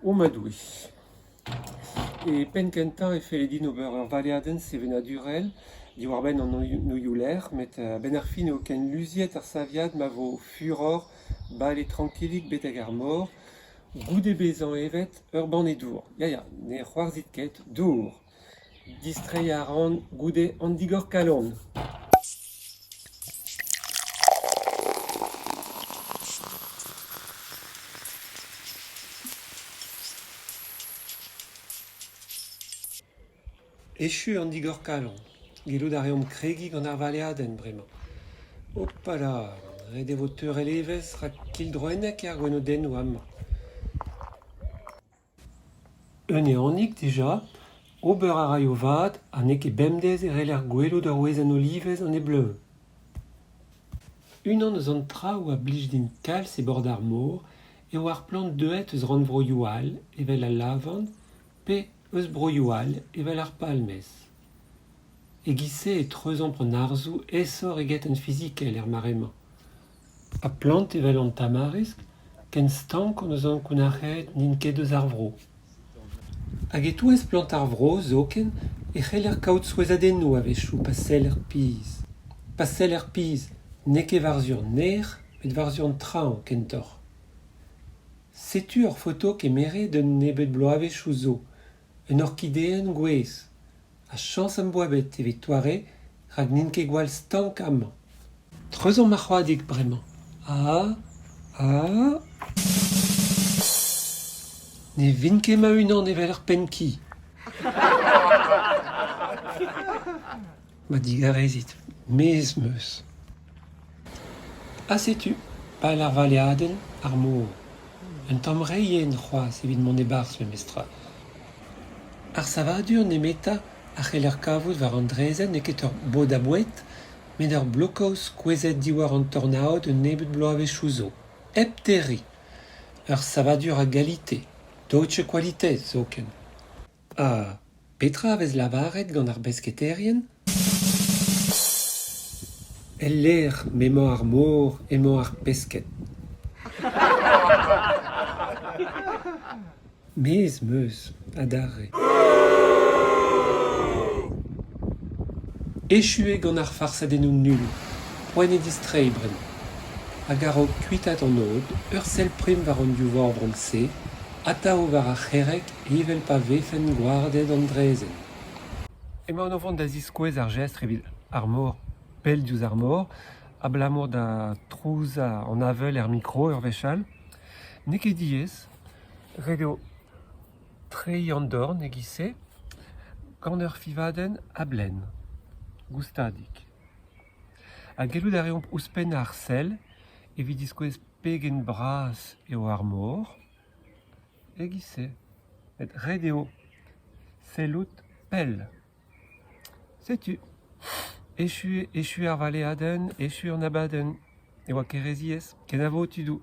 o madoui. E pen kentañ e feledin ober ur valeadenn sevenadurel, diwar ben an noioler, met ben ar fin eo ken luziet ar saviad ma vo furor, bal e tranquillik beteg ar mor, goude bezañ evet ur banne dour. Ya, ne c'hoarzit ket, dour. Distreiñ a ran goude an digor kalon. Echu an digor kalon. Gelou da reom kregi gant ar valeadenn bremañ. Opala, red evo teurel evez rak kildroennek ar gwenodennoù amañ. Un e annik deja, ober a ray o vat ha ne ket bemdez e reler gwelo d'ur wezenn olivez an e bleu. Unan eus an traoù a blij din kalz e bord ar mor eo ar plant deuet eus ranvroioù all evel al lavand pe eus broioù all evel ar palmez. E-giz-se e treuzañ pren arzoù esor eget en fizikel er maremañ. A plant evel an tamarisk ken stank on eus an kounac'het n'in ket eus ar vro. Hag e touez plant ar vro zoken e c'heller kaout souezadennoù a vechou pa sell er piz. Pa sell er piz, ne ket war-sur nec'h, met war-sur traoñ kentoc'h. Setu ur foto kemeret d'un nebet bloavechou zo, un orkideen gwez. A chans am boabet evit toare rak n'in ket gwall stank amañ. Treuzon ma c'hoadig bremañ. Ne vin ket ma unan evel ar penki. Ma digarezit, mez meus. Ha setu, pal ar valeadenn ar mor. Un tamm reien c'hoaz evit mont e-barzh me mestra. Ar savadur nemeta a c'heller kavout war an drezen ne ket ur bod a boued, met ur blokaoz kouezet diwar an tornaod un nebet bloavechou zo. Hep terri. Ur savadur a galite. Deutsche Qualität zoken. Petra a vez lavaret gant ar besketerien? El lec'h memañ ar mor emañ ar pesket. Mez meus, adarre. Echue gant ar farsadennoù nul, poen e distreiñ bremañ. Hag a ro kuitat an od, ur sell prim war an div-vor bronze, atav war ar c'herek evel pa vefen gouardet an drezen. Emañ an vont da ziskouez ar gestr evit ar mor, pell diouz ar mor, abalamour da trouzañ an avel er mikro ur vechal. Ne ket diez, ret eo treiñ an dorn e-giz-se, gant ur fivadenn a blenn, goustadik. Ha gelou da reomp ouzhpenn ar sell, evit diskouez pegen bras eo ar mor, e-giz-se, et ret eo sellout pell. Setu, echu ar valeadenn, echu an abadenn, e oa kereziez, ken a vo tudou.